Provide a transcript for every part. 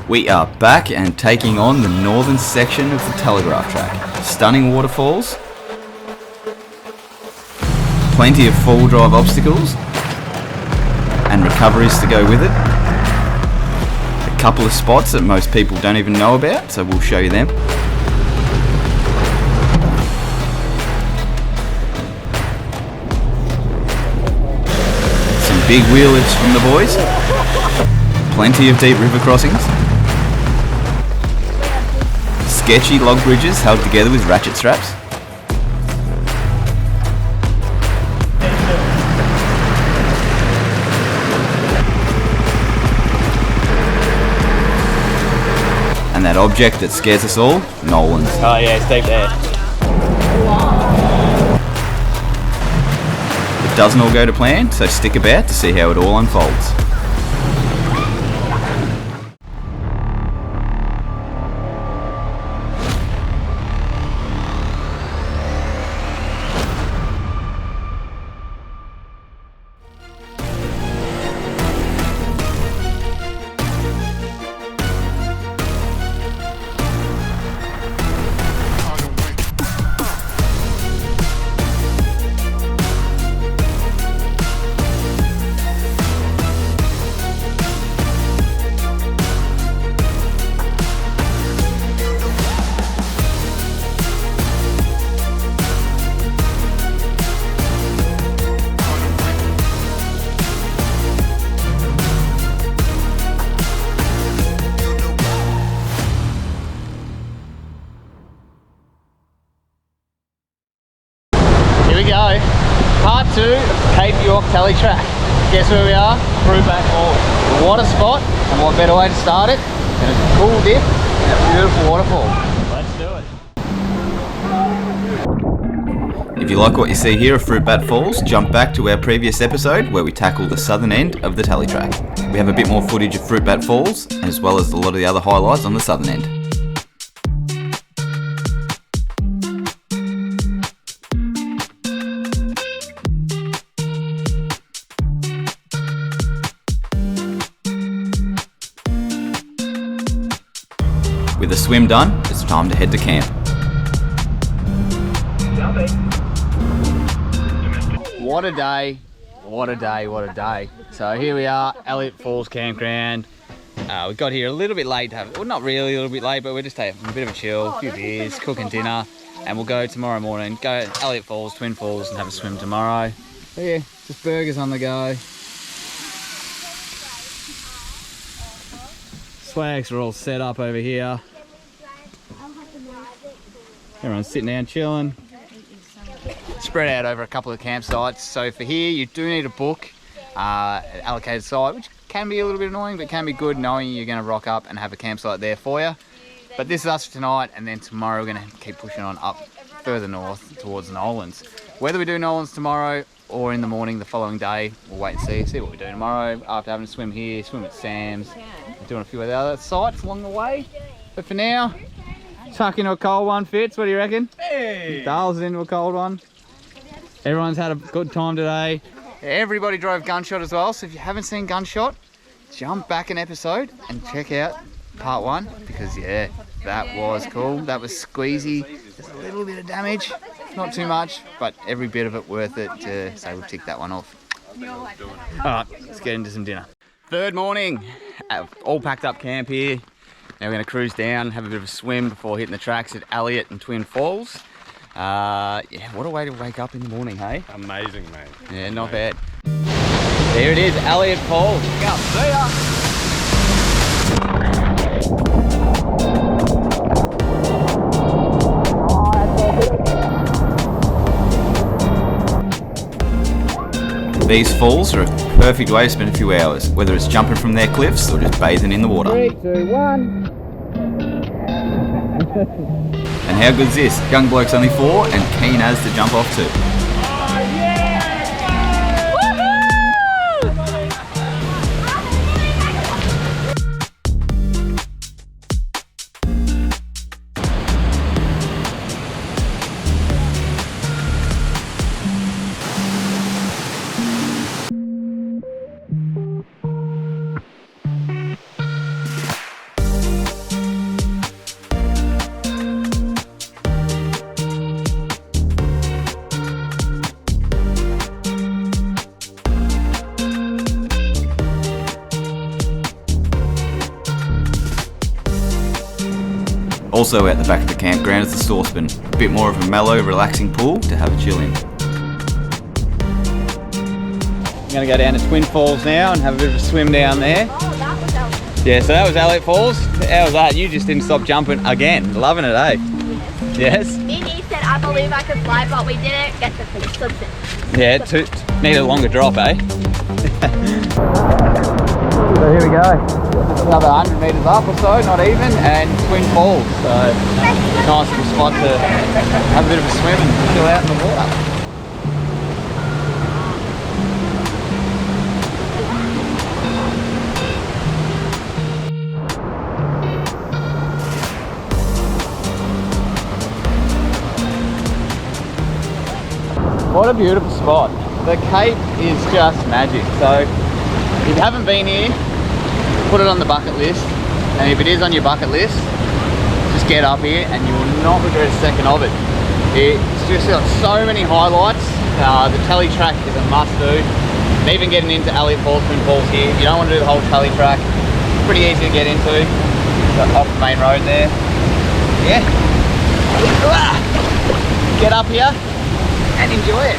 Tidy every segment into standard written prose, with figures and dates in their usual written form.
We are back and taking on the northern section of the Telegraph Track. Stunning waterfalls, plenty of full drive obstacles, and recoveries to go with it. A couple of spots that most people don't even know about, so we'll show you them. Some big wheelers from the boys. Plenty of deep river crossings. Sketchy log bridges held together with ratchet straps. And that object that scares us all, Nolans. Oh yeah, it's deep there. It doesn't all go to plan, so stick about to see how it all unfolds. Here we go. Part 2 of Cape York Tele Track. Guess where we are? Brook Falls. What a spot, and what better way to start it than a cool dip and a beautiful waterfall. Let's do it. If you like what you see here at Fruitbat Falls, jump back to our previous episode where we tackle the southern end of the Tele Track. We have a bit more footage of Fruitbat Falls, as well as a lot of the other highlights on the southern end. With the swim done, it's time to head to camp. What a day, what a day, what a day. So here we are, Elliot Falls Campground. We got here a little bit late, well not really a little bit late, but we're just having a bit of a chill, a few beers, cooking dinner, and we'll go tomorrow morning, go Elliot Falls, Twin Falls, and have a swim tomorrow. But yeah, just burgers on the go. Swags are all set up over here. Everyone's sitting down chilling. Spread out over a couple of campsites. So for here, you do need a book, an allocated site, which can be a little bit annoying, but can be good knowing you're going to rock up and have a campsite there for you. But this is us for tonight, and then tomorrow we're going to keep pushing on up further north towards Nolans. Whether we do Nolans tomorrow or in the morning the following day, we'll wait and see what we do tomorrow after having a swim here, swim at Sam's, doing a few of the other sites along the way. But for now, tuck into a cold one, Fitz, what do you reckon? Hey! Dale's into a cold one. Everyone's had a good time today. Everybody drove Gunshot as well, so if you haven't seen Gunshot, jump back an episode and check out part 1, because yeah, that was cool. That was squeezy. There's a little bit of damage, not too much, but every bit of it worth it to say we'll tick that one off. Alright, let's get into some dinner. Third morning, all packed up camp here. Now we're going to cruise down, have a bit of a swim before hitting the tracks at Elliot and Twin Falls. Yeah, what a way to wake up in the morning, hey? Amazing, mate. Yeah, not bad. There it is, Elliot Falls. Go, see ya! These falls are a perfect way to spend a few hours, whether it's jumping from their cliffs or just bathing in the water. 3, 2, 1. And how good's this? Young bloke's only 4 and keen as to jump off too. Also at the back of the campground is the Saucepan, a bit more of a mellow, relaxing pool to have a chill in. I'm gonna go down to Twin Falls now and have a bit of a swim down there. Oh, that was Elliot. Yeah, so that was Elliot Falls. How was that? You just didn't stop jumping again. Loving it, eh? Yes? Me and he said, I believe I could fly, but we didn't get the slips in. Yeah, need a longer drop, eh? So here we go. Another 100 metres up or so, not even, and Twin Falls. So nice little spot to have a bit of a swim and chill out in the water. What a beautiful spot. The Cape is just magic. So if you haven't been here, put it on the bucket list. And if it is on your bucket list, just get up here and you will not regret a second of it. It's just got so many highlights. The Tally track is a must do. And even getting into Elliot Falls, Twin Falls here, if you don't want to do the whole Tally track, it's pretty easy to get into. Off the main road there. Yeah. Get up here and enjoy it.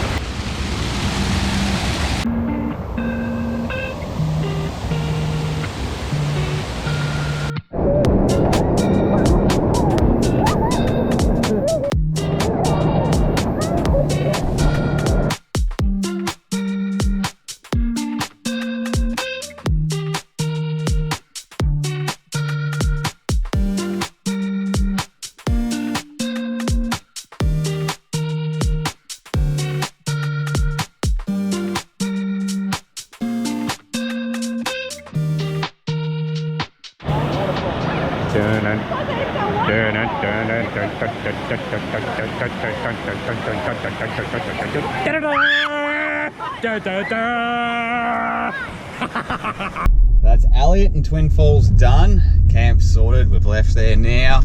That's Elliot and Twin Falls done. Camp sorted. We've left there now.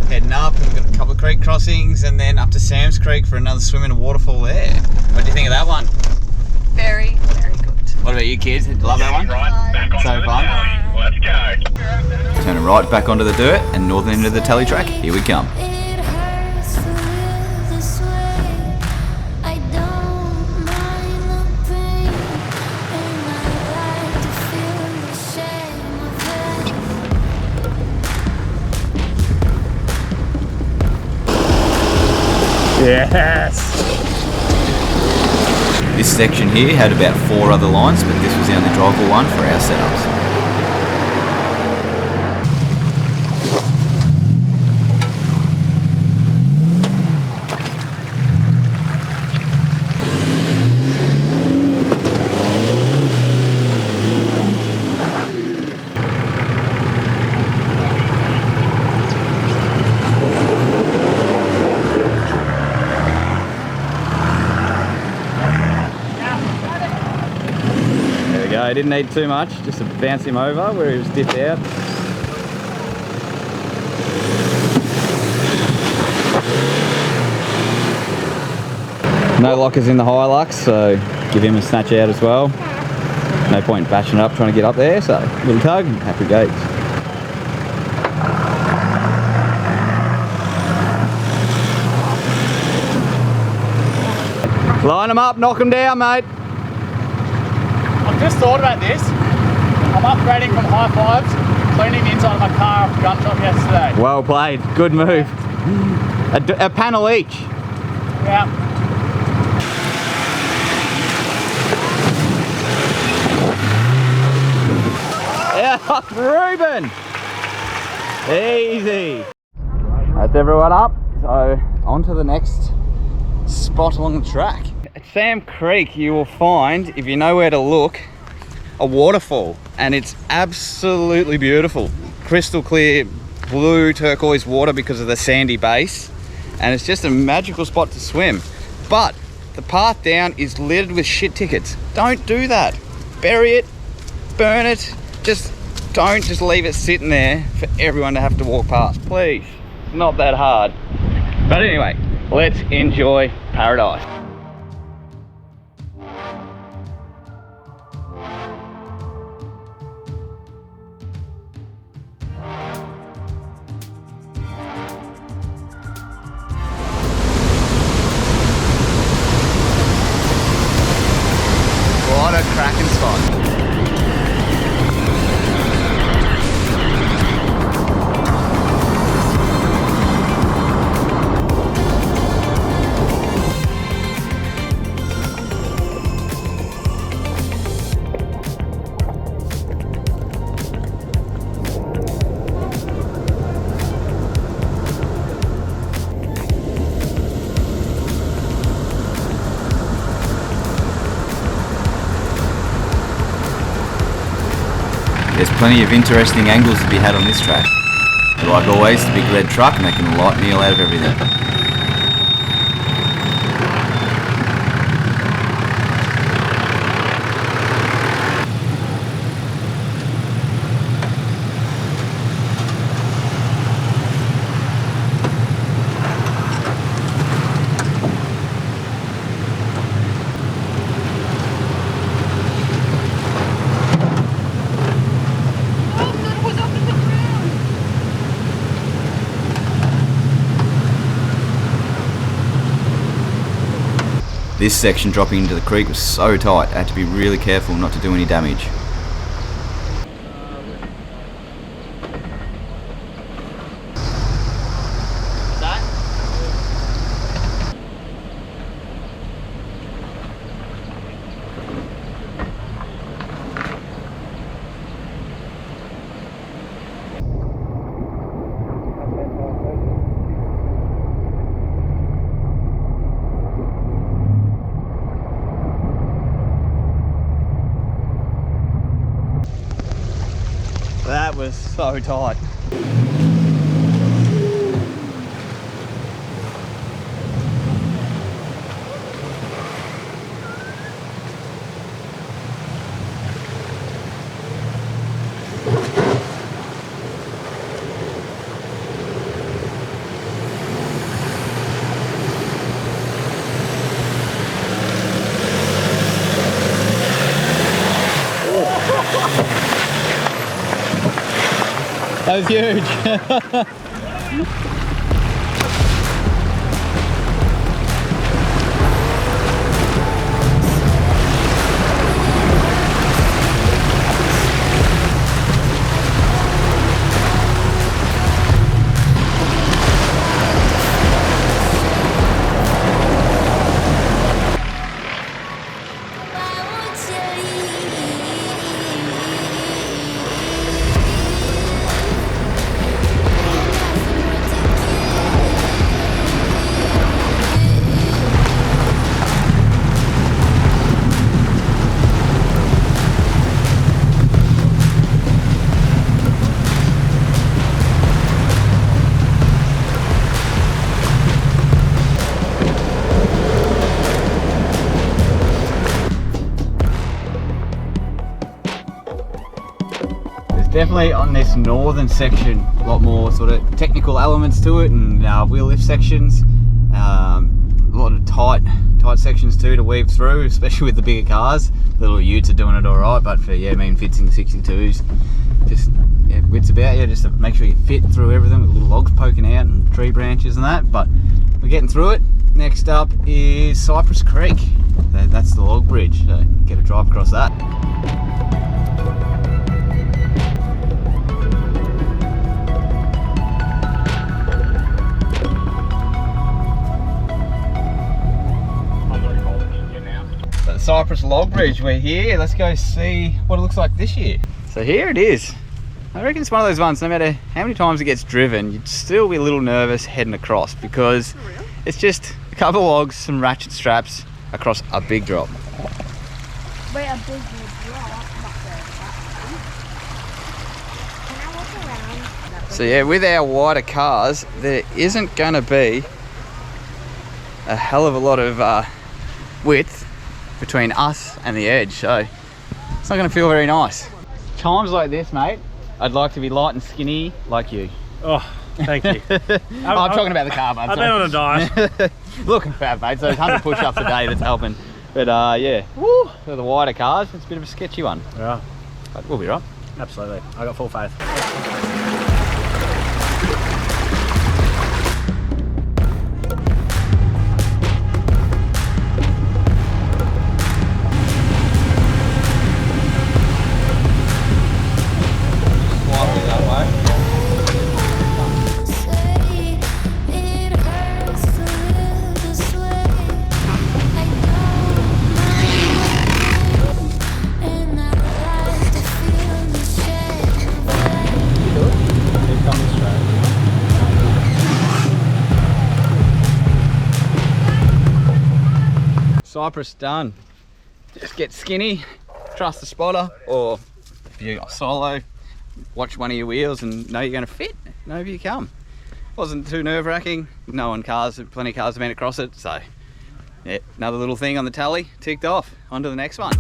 Heading up. We've got a couple of creek crossings and then up to Sam's Creek for another swim in a waterfall there. What do you think of that one? Very, very good. What about you kids? Love that one? So fun. Let's go. Turning right back onto the dirt and northern end of the Tally track. Here we come. It hurts to live this way. I don't mind the pain, and I like to feel the shame of it. Yes! This section here had about 4 other lines, but this was the only drivable one for our setups. I didn't need too much, just to bounce him over where he was dipped out. No lockers in the Hilux, so give him a snatch out as well. No point bashing it up trying to get up there, so little tug, happy gates. Line them up, knock them down, mate. I've just thought about this. I'm upgrading from high fives, cleaning the inside of my car after gunshot yesterday. Well played, good move. A panel each. Yeah. Yeah, Ruben. Easy. That's everyone up. So on to the next spot along the track. At Sam Creek, you will find, if you know where to look, a waterfall, and it's absolutely beautiful. Crystal clear blue turquoise water because of the sandy base, and it's just a magical spot to swim. But the path down is littered with shit tickets. Don't do that. Bury it, burn it, don't just leave it sitting there for everyone to have to walk past, please. It's not that hard. But anyway, let's enjoy paradise. Plenty of interesting angles to be had on this track. But like always, the big red truck making a light meal out of everything. This section dropping into the creek was so tight, I had to be really careful not to do any damage. That was so tight. That was huge. Definitely on this northern section, a lot more sort of technical elements to it, and wheel lift sections, a lot of tight sections too to weave through, especially with the bigger cars. The little utes are doing it all right, but for me and Fitz in the 62s, just wits about you, just to make sure you fit through everything with little logs poking out and tree branches and that. But we're getting through it. Next up is Cypress Creek. That's the log bridge, so get a drive across that. Cypress Log Bridge, we're here. Let's go see what it looks like this year. So here it is. I reckon it's one of those ones, no matter how many times it gets driven, you'd still be a little nervous heading across, because it's just a couple of logs, some ratchet straps across a big drop. Wait, a big drop? Can I walk around? So yeah, with our wider cars, there isn't going to be a hell of a lot of width between us and the edge, so it's not going to feel very nice. Times like this, mate, I'd like to be light and skinny like you. Oh, thank you. I'm talking about the car, bud. I've been on a diet. Looking fat, mate, so there's 100 push-ups a day that's helping. But yeah, woo, for the wider cars, it's a bit of a sketchy one. Yeah. But we'll be right. Absolutely. I got full faith. Cypress done. Just get skinny, trust the spotter, or if you're solo, watch one of your wheels and know you're going to fit. And over you come. Wasn't too nerve-wracking. Plenty of cars have been across it. So, yeah, another little thing on the tally ticked off. On to the next one.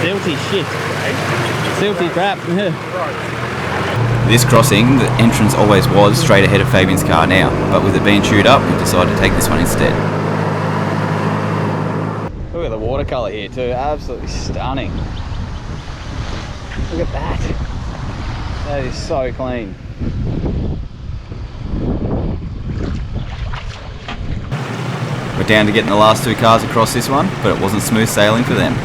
Silty shit. Silty crap. This crossing, the entrance always was straight ahead of Fabian's car now, but with it being chewed up, we decided to take this one instead. Look at the watercolour here too, absolutely stunning. Look at that. That is so clean. We're down to getting the last two cars across this one, but it wasn't smooth sailing for them.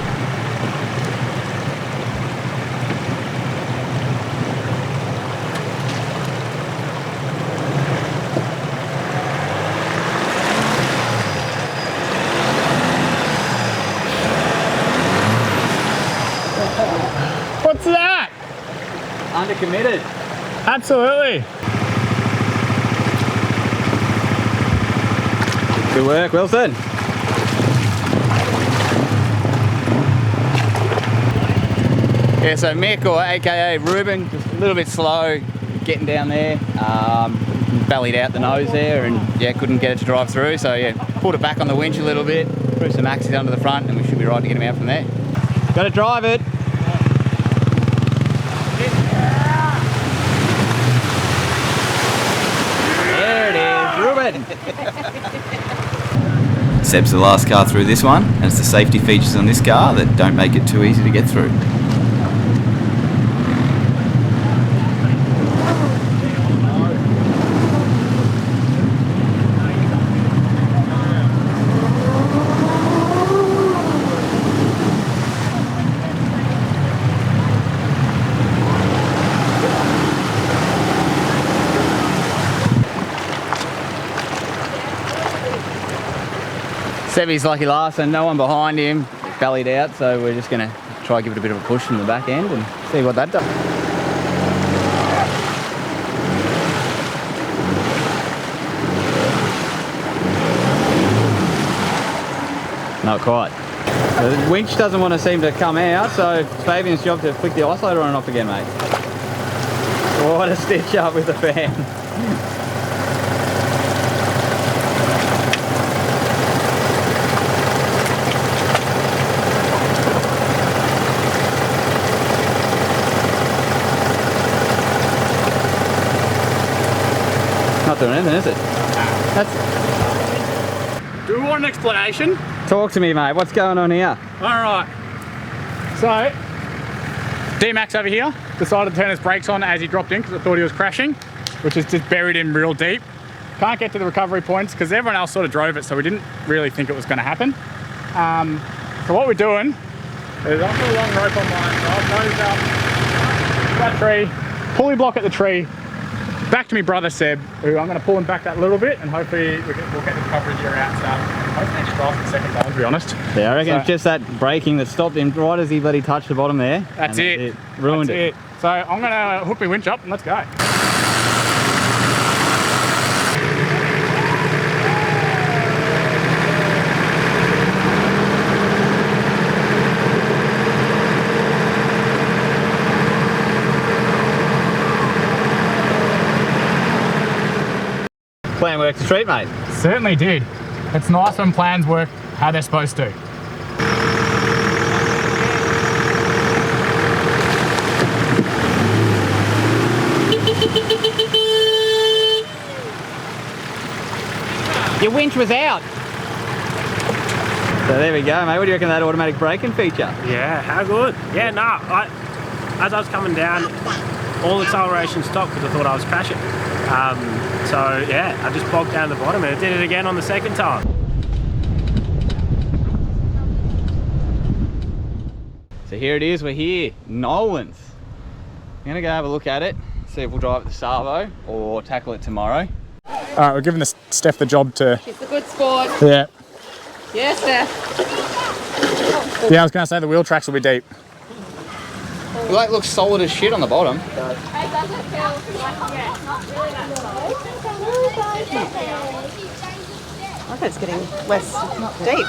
What's that? Undercommitted. Absolutely. Good work, Wilson. Yeah, so Mick, or aka Ruben, just a little bit slow getting down there. Bellied out the nose there and yeah, couldn't get it to drive through. So yeah, pulled it back on the winch a little bit, threw some axes under the front and we should be right to get him out from there. Got to drive it. There it is, Ruben. Seb's the last car through this one, and it's the safety features on this car that don't make it too easy to get through. Sebby's lucky last and no one behind him, bellied out, so we're just going to try and give it a bit of a push from the back end and see what that does. Not quite. The winch doesn't want to seem to come out, so it's Fabian's job to flick the isolator on and off again, mate. What a stitch up with the fan. Not doing anything, is it? Do we want an explanation? Talk to me, mate. What's going on here? Alright. So, D-Max over here decided to turn his brakes on as he dropped in because I thought he was crashing, which is just buried him real deep. Can't get to the recovery points because everyone else sort of drove it, so we didn't really think it was going to happen. So what we're doing is I've got a long rope on mine, so I've nosed up that tree, pulley block at the tree, back to me brother Seb, who I'm going to pull him back that little bit and hopefully we'll get the recovery gear out. So hopefully just drive for the second time, to be honest. Yeah, I reckon So- it's just that braking that stopped him right as he bloody touched the bottom there. That's and it. Ruined That's it. So I'm going to hook my winch up and let's go. Plan worked a treat, mate. Certainly did. It's nice when plans work how they're supposed to. Your winch was out. So there we go, mate. What do you reckon of that automatic braking feature? Yeah, how good? Yeah, no, as I was coming down, all acceleration stopped because I thought I was crashing. So yeah, I just bogged down the bottom and it did it again on the second time. So here it is, we're here, Nolans. I'm gonna go have a look at it, see if we'll drive it to Savo or tackle it tomorrow. Alright, we're giving Steph the job to... She's a good sport. Yeah. Yes, Steph. Yeah, I was going to say the wheel tracks will be deep. The lake looks solid as shit on the bottom. Hey, does it feel like not really that I think it's getting less, not deep.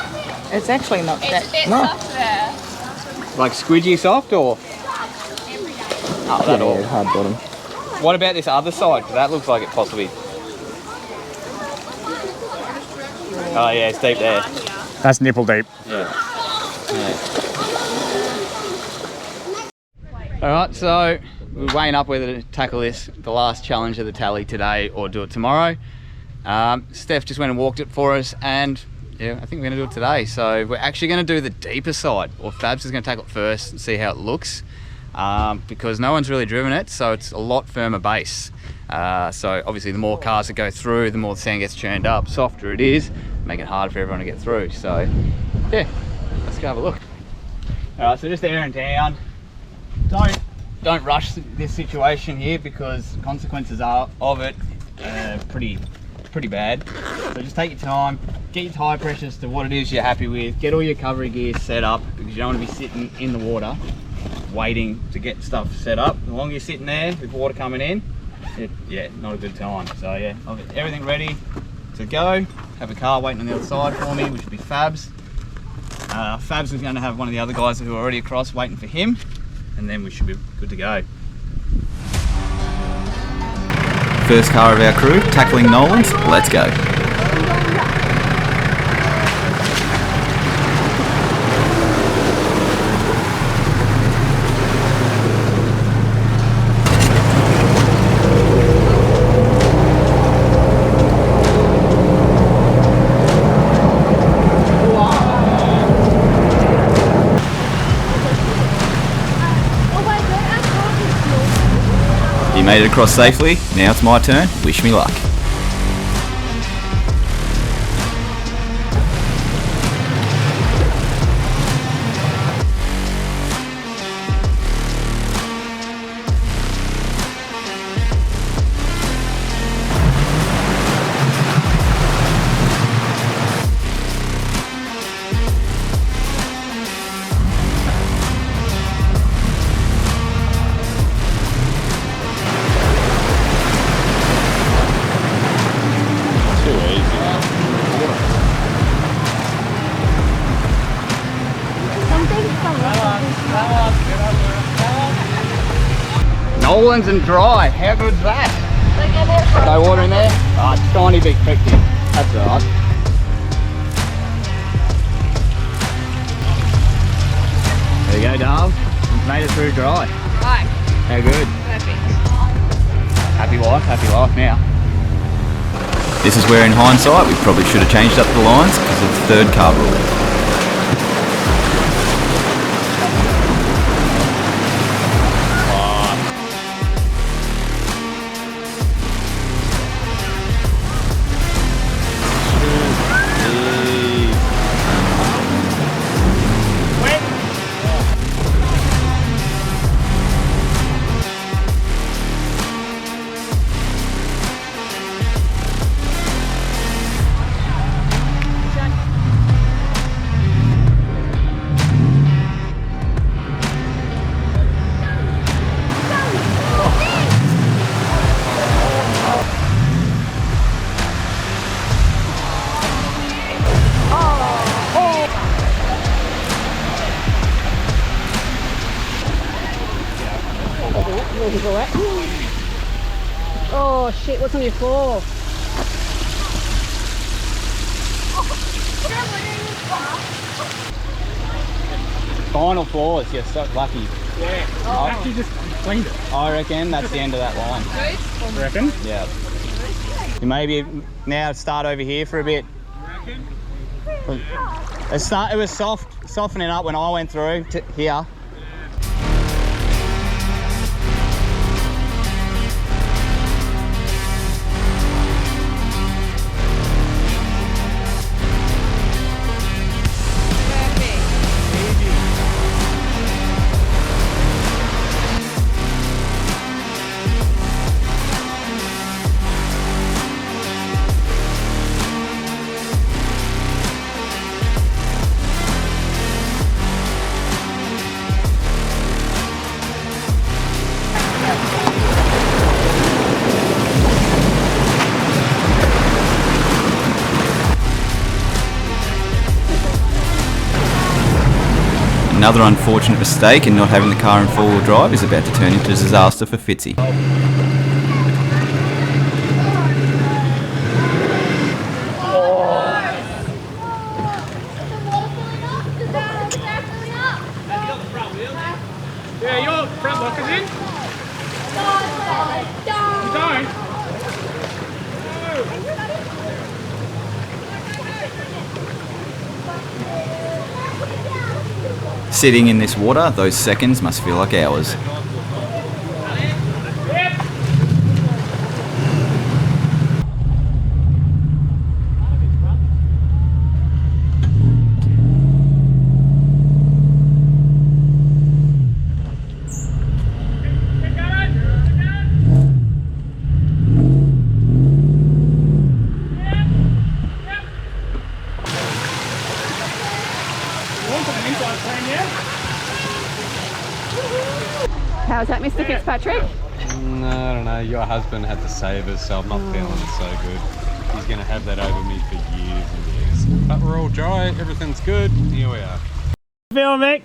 It's actually not that. It's a bit soft there. Like squidgy soft or? Oh, that all. Hard bottom. What about this other side? 'Cause that looks like it possibly... Oh yeah, it's deep there. That's nipple deep. Yeah. Alright, so we're weighing up whether to tackle this, the last challenge of the tally today or do it tomorrow. Steph just went and walked it for us and yeah, I think we're going to do it today. So we're actually going to do the deeper side, or Fabs is going to tackle it first and see how it looks. Because no one's really driven it, so it's a lot firmer base. So obviously the more cars that go through, the more the sand gets churned up, softer it is, make it harder for everyone to get through. So yeah, let's go have a look. Alright, so just airing down. Don't rush this situation here because the consequences of it are pretty bad. So just take your time, get your tyre pressures to what it is you're happy with, get all your recovery gear set up because you don't want to be sitting in the water waiting to get stuff set up. The longer you're sitting there with water coming in, yeah, not a good time. So yeah, I'll get everything ready to go. Have a car waiting on the other side for me, which will be Fabs. Fabs is going to have one of the other guys who are already across waiting for him, and then we should be good to go. First car of our crew, tackling Nolans. Let's go. You made it across safely. Now it's my turn. Wish me luck. Nolans and dry, how good's that? No water in there? Oh, it's tiny bit creek here. That's alright. There you go, Darl. We've made it through dry. Right. How good? Perfect. Happy life now. This is where in hindsight we probably should have changed up the lines because of the third car rule. Oh shit, what's on your floor? Final floors, you're so lucky. Yeah. I actually just cleaned it. I reckon that's the end of that line. You reckon? Yeah. You maybe now start over here for a bit. It was softening up when I went through to here. Another unfortunate mistake in not having the car in four-wheel drive is about to turn into a disaster for Fitzy. Yeah, your front lock is in? You don't? Sitting in this water, those seconds must feel like hours. How's that, Mr. Fitzpatrick? No, I don't know. Your husband had to save us, so I'm not feeling so good. He's going to have that over me for years and years. But we're all dry, everything's good. Here we are. Feel, Mick?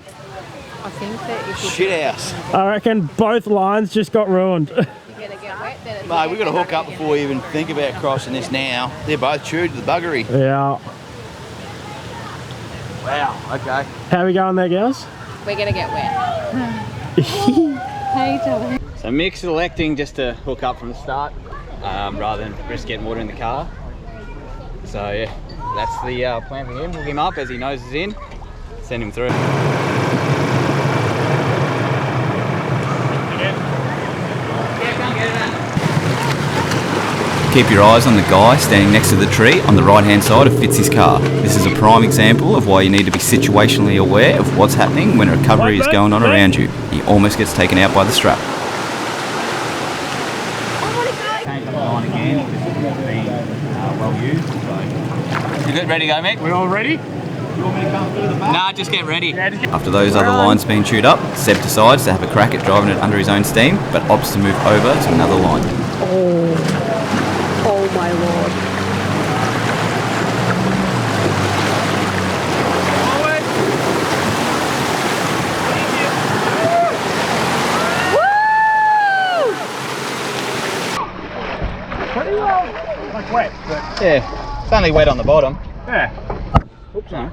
I think that if you Shit house. I reckon both lines just got ruined. you're going to get wet, then it's Mate, we've got to hook up before we even think about crossing this now. They're both chewed to the buggery. Yeah. Wow, okay. How we going there, girls? we're going to get wet. Hey, darling. So Mick's electing just to hook up from the start rather than risk getting water in the car. So yeah, that's the plan for him. Hook him up as he noses in, send him through. Keep your eyes on the guy standing next to the tree on the right hand side of Fitzy's car. This is a prime example of why you need to be situationally aware of what's happening when a recovery is going on around you. He almost gets taken out by the strap. Change the line again, this has been well used. You good, ready to go, Mick? We all ready? Nah, just get ready. After those other lines being chewed up, Seb decides to have a crack at driving it under his own steam, but opts to move over to another line. Oh my lord. Pretty well. Like wet, but Yeah, it's only wet on the bottom. yeah. Oops, no.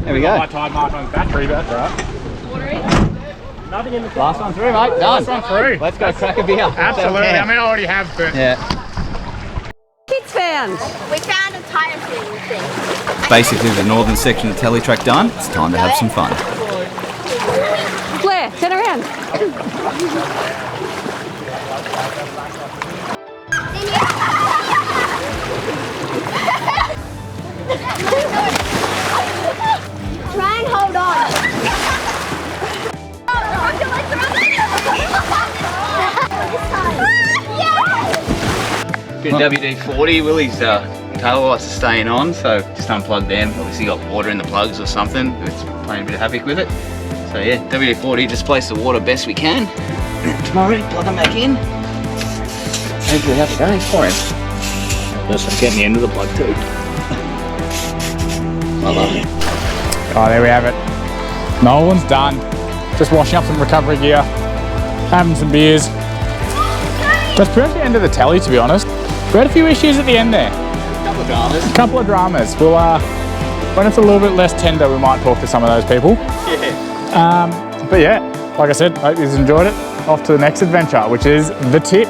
There we go. High tide mark on the battery, but that's right. Nothing in the Last one through, mate. Done. Last one through. Let's go crack a beer. Absolutely. I mean, I already have, but Yeah. Kids found. We found a tire thing. Basically the northern section of the Telly track done, it's time to have some fun. Blair, turn around. Try and hold on. Good WD-40. Willie's tail lights are staying on, so just unplugged them. Obviously got water in the plugs or something. It's playing a bit of havoc with it. So yeah, WD-40, displace the water best we can. Tomorrow, plug them back in. Hopefully happy days for him. Also getting the end of the plug too. I love it. oh, there we have it. Nolan's done. Just washing up some recovery gear, having some beers. That's pretty much the end of the tally, to be honest. We had a few issues at the end there. Couple of dramas. A couple of dramas. We'll, when it's a little bit less tender, we might talk to some of those people. Yeah. But yeah, like I said, hope you've enjoyed it. Off to the next adventure, which is the tip.